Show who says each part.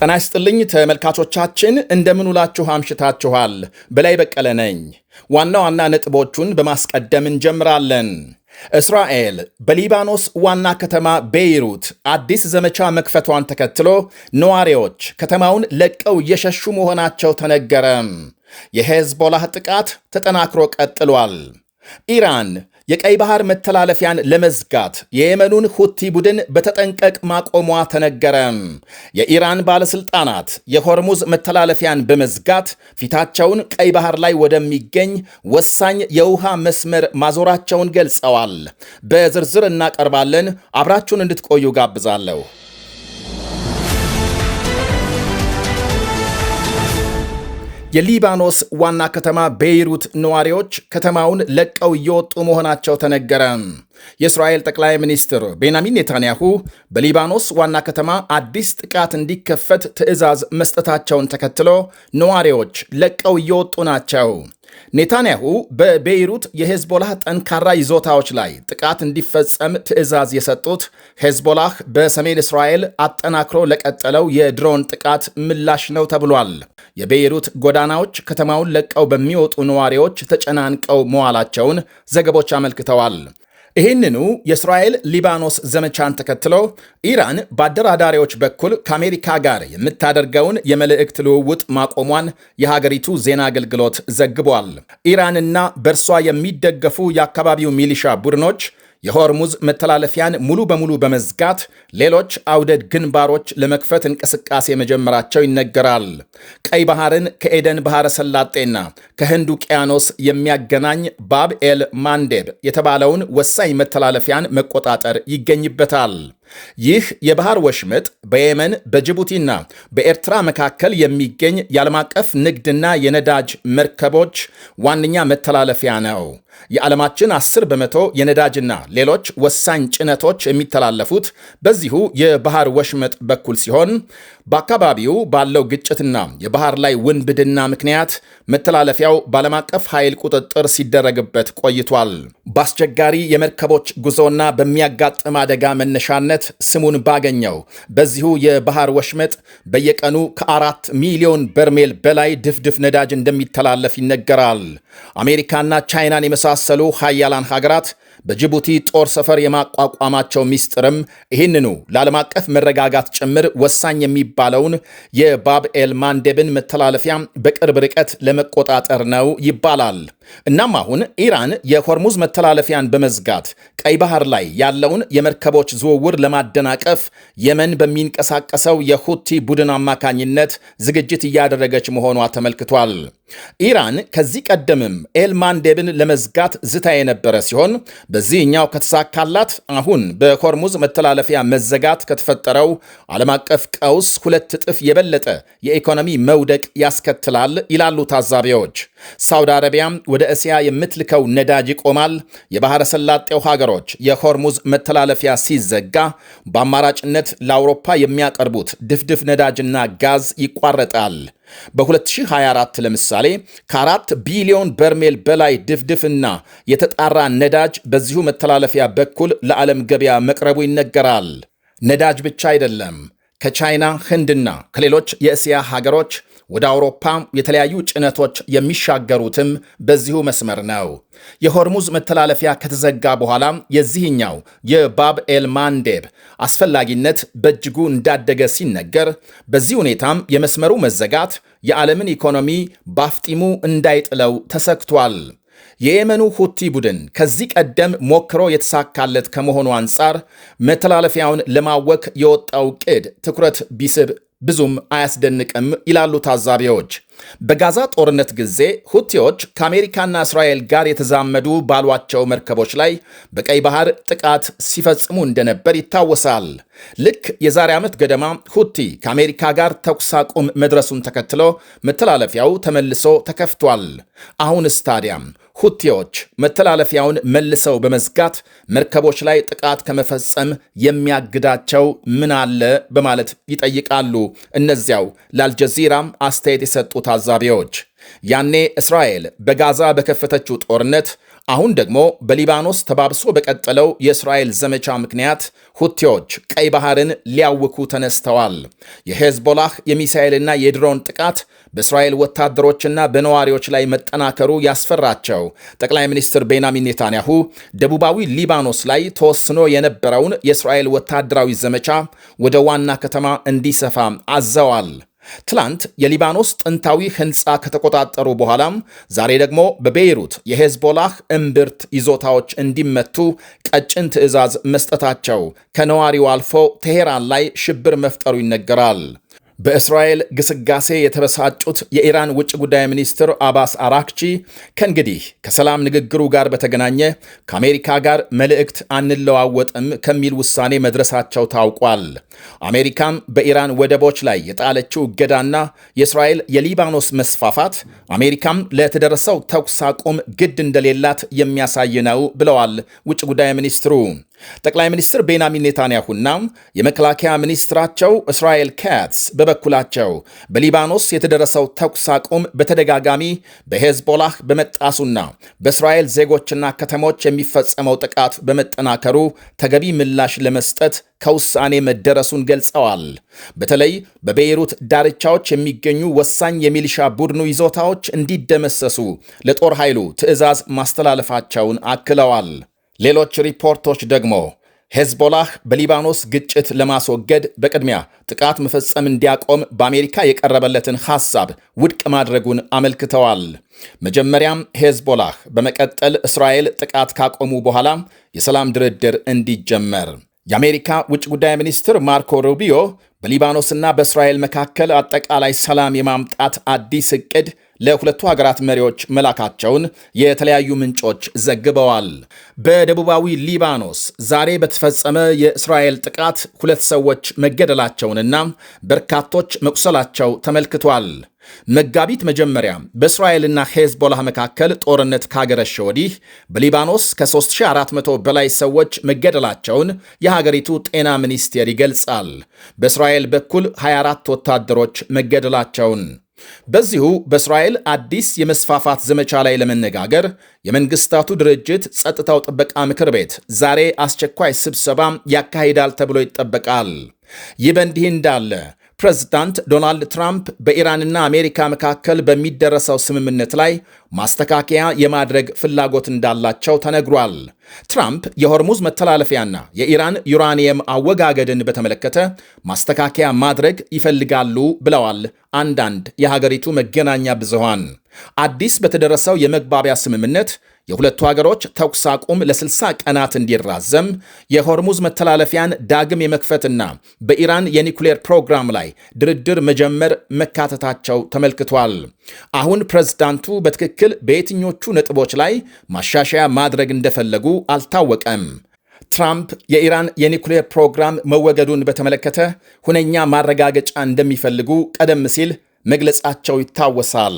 Speaker 1: ጤና ይስጥልኝ ተመልካቾቻችን፣ እንደምን ውላችሁ አምሽታችኋል? በላይ በቀለ ነኝ። ዋና ዋና ነጥቦቹን በማስቀደም እንጀምራለን። እስራኤል በሊባኖስ ዋና ከተማ ቤይሩት አዲስ ዘመቻ መክፈቷን ተከትሎ ነዋሪዎች ከተማውን ለቀው እየሸሹ መሆናቸው ተነገረ። የሄዝቦላህ ጥቃት ተጠናክሮ ቀጥሏል። ኢራን የቀይ ባህር መተላለፊያን ለመዝጋት የየመኑን ሁቲ ቡድን በተጠንቀቅ ማቆሟ ተነገረ። የኢራን ባለስልጣናት የሆርሙዝ መተላለፊያን በመዝጋት ፊታቸውን ቀይ ባህር ላይ ወደሚገኝ ወሳኝ የውሃ መስመር ማዞራቸውን ገልጸዋል። በዝርዝር እናቀርባለን። አብራችሁን እንድትቆዩ ጋብዛለሁ። የሊባኖስ ዋና ከተማ ቤይሩት ነዋሪዎች ከተማውን ለቀው እየወጡ መሆናቸው ተነገረ። የእስራኤል ጠቅላይ ሚኒስትር ቤንያሚን ኔታንያሁ በሊባኖስ ዋና ከተማ አዲስ ጥቃት እንዲከፈት ትዕዛዝ መስጠታቸውን ተከትሎ ነዋሪዎች ለቀው እየወጡ ናቸው። ኔታንያሁ በቤይሩት የሄዝቦላህ ጠንካራ ይዞታዎች ላይ ጥቃት እንዲፈጸም ትዕዛዝ የሰጡት ሄዝቦላህ በሰሜን እስራኤል አጠናክሮ ለቀጠለው የድሮን ጥቃት ምላሽ ነው ተብሏል። የቤይሩት ጎዳናዎች ከተማውን ለቀው በሚወጡ ነዋሪዎች ተጨናንቀው መዋላቸውን ዘገቦች አመልክተዋል። ይህንኑ የእስራኤል ሊባኖስ ዘመቻን ተከትሎ ኢራን በአደራዳሪዎች በኩል ከአሜሪካ ጋር የምታደርገውን የመልእክት ልውውጥ ማቆሟን የሀገሪቱ ዜና አገልግሎት ዘግቧል። ኢራንና በእርሷ የሚደገፉ የአካባቢው ሚሊሻ ቡድኖች የሆርሙዝ መተላለፊያን ሙሉ በሙሉ በመዝጋት ሌሎች አውደድ ግንባሮች ለመክፈት እንቅስቃሴ መጀመራቸው ይነገራል። ቀይ ባህርን ከኤደን ባህረ ሰላጤና ከህንድ ውቅያኖስ የሚያገናኝ ባብ ኤል ማንዴብ የተባለውን ወሳኝ መተላለፊያን መቆጣጠር ይገኝበታል። ይህ የባህር ወሽመጥ በየመን በጅቡቲና በኤርትራ መካከል የሚገኝ የዓለም አቀፍ ንግድና የነዳጅ መርከቦች ዋነኛ መተላለፊያ ነው። የዓለማችን 10 በመቶ የነዳጅና ሌሎች ወሳኝ ጭነቶች የሚተላለፉት በዚሁ የባህር ወሽመጥ በኩል ሲሆን በአካባቢው ባለው ግጭትና የባህር ላይ ውንብድና ምክንያት መተላለፊያው በዓለም አቀፍ ኃይል ቁጥጥር ሲደረግበት ቆይቷል። በአስቸጋሪ የመርከቦች ጉዞና በሚያጋጥም አደጋ መነሻነት ስሙን ባገኘው በዚሁ የባህር ወሽመጥ በየቀኑ ከ4 ሚሊዮን በርሜል በላይ ድፍድፍ ነዳጅ እንደሚተላለፍ ይነገራል። አሜሪካና ቻይናን የመሳሰሉ ሀያላን ሀገራት በጅቡቲ ጦር ሰፈር የማቋቋማቸው ሚስጥርም ይህንኑ ለዓለም አቀፍ መረጋጋት ጭምር ወሳኝ የሚባለውን የባብ ኤል ማንዴብን መተላለፊያ በቅርብ ርቀት ለመቆጣጠር ነው ይባላል። እናም አሁን ኢራን የሆርሙዝ መተላለፊያን በመዝጋት ቀይ ባህር ላይ ያለውን የመርከቦች ዝውውር ለማደናቀፍ የመን በሚንቀሳቀሰው የሁቲ ቡድን አማካኝነት ዝግጅት እያደረገች መሆኗ ተመልክቷል። ኢራን ከዚህ ቀደምም ኤል ማንዴብን ለመዝጋት ዝታ የነበረ ሲሆን በዚህኛው ከተሳካላት አሁን በሆርሙዝ መተላለፊያ መዘጋት ከተፈጠረው ዓለም አቀፍ ቀውስ 2 እጥፍ የበለጠ የኢኮኖሚ መውደቅ ያስከትላል ይላሉ ታዛቢዎች። ሳውዲ አረቢያ ወደ እስያ የምትልከው ነዳጅ ይቆማል። የባህረ ሰላጤው ሀገሮች የሆርሙዝ መተላለፊያ ሲዘጋ በአማራጭነት ለአውሮፓ የሚያቀርቡት ድፍድፍ ነዳጅና ጋዝ ይቋረጣል። በ2024 ለምሳሌ ከ4 ቢሊዮን በርሜል በላይ ድፍድፍና የተጣራ ነዳጅ በዚሁ መተላለፊያ በኩል ለዓለም ገበያ መቅረቡ ይነገራል። ነዳጅ ብቻ አይደለም። ከቻይና፣ ህንድና ከሌሎች የእስያ ሀገሮች ወደ አውሮፓ የተለያዩ ጭነቶች የሚሻገሩትም በዚሁ መስመር ነው። የሆርሙዝ መተላለፊያ ከተዘጋ በኋላ የዚህኛው የባብ ኤል ማንዴብ አስፈላጊነት በእጅጉ እንዳደገ ሲነገር፣ በዚህ ሁኔታም የመስመሩ መዘጋት የዓለምን ኢኮኖሚ ባፍጢሙ እንዳይጥለው ተሰግቷል። የየመኑ ሁቲ ቡድን ከዚህ ቀደም ሞክሮ የተሳካለት ከመሆኑ አንጻር መተላለፊያውን ለማወክ የወጣው ዕቅድ ትኩረት ቢስብ ብዙም አያስደንቅም ይላሉ ታዛቢዎች። በጋዛ ጦርነት ጊዜ ሁቲዎች ከአሜሪካና እስራኤል ጋር የተዛመዱ ባሏቸው መርከቦች ላይ በቀይ ባህር ጥቃት ሲፈጽሙ እንደነበር ይታወሳል። ልክ የዛሬ ዓመት ገደማ ሁቲ ከአሜሪካ ጋር ተኩስ አቁም መድረሱን ተከትሎ መተላለፊያው ተመልሶ ተከፍቷል። አሁንስ ታዲያም ሁቲዎች መተላለፊያውን መልሰው በመዝጋት መርከቦች ላይ ጥቃት ከመፈጸም የሚያግዳቸው ምን አለ በማለት ይጠይቃሉ እነዚያው ለአልጀዚራም አስተያየት የሰጡ ታዛቢዎች። ያኔ እስራኤል በጋዛ በከፈተችው ጦርነት አሁን ደግሞ በሊባኖስ ተባብሶ በቀጠለው የእስራኤል ዘመቻ ምክንያት ሁቲዎች ቀይ ባህርን ሊያውኩ ተነስተዋል። የሄዝቦላህ የሚሳኤልና የድሮን ጥቃት በእስራኤል ወታደሮችና በነዋሪዎች ላይ መጠናከሩ ያስፈራቸው ጠቅላይ ሚኒስትር ቤንያሚን ኔታንያሁ ደቡባዊ ሊባኖስ ላይ ተወስኖ የነበረውን የእስራኤል ወታደራዊ ዘመቻ ወደ ዋና ከተማ እንዲሰፋ አዘዋል። ትላንት የሊባኖስ ጥንታዊ ሕንፃ ከተቆጣጠሩ በኋላም ዛሬ ደግሞ በቤይሩት የሄዝቦላህ እምብርት ይዞታዎች እንዲመቱ ቀጭን ትዕዛዝ መስጠታቸው ከነዋሪው አልፎ ቴሄራን ላይ ሽብር መፍጠሩ ይነገራል። በእስራኤል ግስጋሴ የተበሳጩት የኢራን ውጭ ጉዳይ ሚኒስትር አባስ አራክቺ ከእንግዲህ ከሰላም ንግግሩ ጋር በተገናኘ ከአሜሪካ ጋር መልእክት አንለዋወጥም ከሚል ውሳኔ መድረሳቸው ታውቋል። አሜሪካም በኢራን ወደቦች ላይ የጣለችው እገዳና የእስራኤል የሊባኖስ መስፋፋት አሜሪካም ለተደረሰው ተኩስ አቁም ግድ እንደሌላት የሚያሳይ ነው ብለዋል ውጭ ጉዳይ ሚኒስትሩ። ጠቅላይ ሚኒስትር ቤንያሚን ኔታንያሁና የመከላከያ ሚኒስትራቸው እስራኤል ካትስ በበኩላቸው በሊባኖስ የተደረሰው ተኩስ አቁም በተደጋጋሚ በሄዝቦላህ በመጣሱና በእስራኤል ዜጎችና ከተሞች የሚፈጸመው ጥቃት በመጠናከሩ ተገቢ ምላሽ ለመስጠት ከውሳኔ መደረሱን ገልጸዋል። በተለይ በቤይሩት ዳርቻዎች የሚገኙ ወሳኝ የሚሊሻ ቡድኑ ይዞታዎች እንዲደመሰሱ ለጦር ኃይሉ ትዕዛዝ ማስተላለፋቸውን አክለዋል። ሌሎች ሪፖርቶች ደግሞ ሄዝቦላህ በሊባኖስ ግጭት ለማስወገድ በቅድሚያ ጥቃት መፈጸም እንዲያቆም በአሜሪካ የቀረበለትን ሐሳብ ውድቅ ማድረጉን አመልክተዋል። መጀመሪያም ሄዝቦላህ፣ በመቀጠል እስራኤል ጥቃት ካቆሙ በኋላ የሰላም ድርድር እንዲጀመር። የአሜሪካ ውጭ ጉዳይ ሚኒስትር ማርኮ ሩቢዮ በሊባኖስና በእስራኤል መካከል አጠቃላይ ሰላም የማምጣት አዲስ ዕቅድ ለሁለቱ ሀገራት መሪዎች መላካቸውን የተለያዩ ምንጮች ዘግበዋል። በደቡባዊ ሊባኖስ ዛሬ በተፈጸመ የእስራኤል ጥቃት 2 ሰዎች መገደላቸውንና በርካቶች መቁሰላቸው ተመልክቷል። መጋቢት መጀመሪያ በእስራኤልና ሄዝቦላህ መካከል ጦርነት ካገረሸ ወዲህ በሊባኖስ ከ3400 በላይ ሰዎች መገደላቸውን የሀገሪቱ ጤና ሚኒስቴር ይገልጻል። በእስራኤል በኩል 24 ወታደሮች መገደላቸውን። በዚሁ በእስራኤል አዲስ የመስፋፋት ዘመቻ ላይ ለመነጋገር የመንግስታቱ ድርጅት ጸጥታው ጥበቃ ምክር ቤት ዛሬ አስቸኳይ ስብሰባ ያካሂዳል ተብሎ ይጠበቃል። ይህ በእንዲህ እንዳለ ፕሬዝዳንት ዶናልድ ትራምፕ በኢራንና አሜሪካ መካከል በሚደረሰው ስምምነት ላይ ማስተካከያ የማድረግ ፍላጎት እንዳላቸው ተነግሯል። ትራምፕ የሆርሙዝ መተላለፊያና የኢራን ዩራኒየም አወጋገድን በተመለከተ ማስተካከያ ማድረግ ይፈልጋሉ ብለዋል አንዳንድ የሀገሪቱ መገናኛ ብዙሃን። አዲስ በተደረሰው የመግባቢያ ስምምነት የሁለቱ ሀገሮች ተኩስ አቁም ለ60 ቀናት እንዲራዘም፣ የሆርሙዝ መተላለፊያን ዳግም የመክፈትና በኢራን የኒኩሌር ፕሮግራም ላይ ድርድር መጀመር መካተታቸው ተመልክቷል። አሁን ፕሬዝዳንቱ በትክክል በየትኞቹ ነጥቦች ላይ ማሻሻያ ማድረግ እንደፈለጉ አልታወቀም። ትራምፕ የኢራን የኒኩሌር ፕሮግራም መወገዱን በተመለከተ ሁነኛ ማረጋገጫ እንደሚፈልጉ ቀደም ሲል መግለጻቸው ይታወሳል።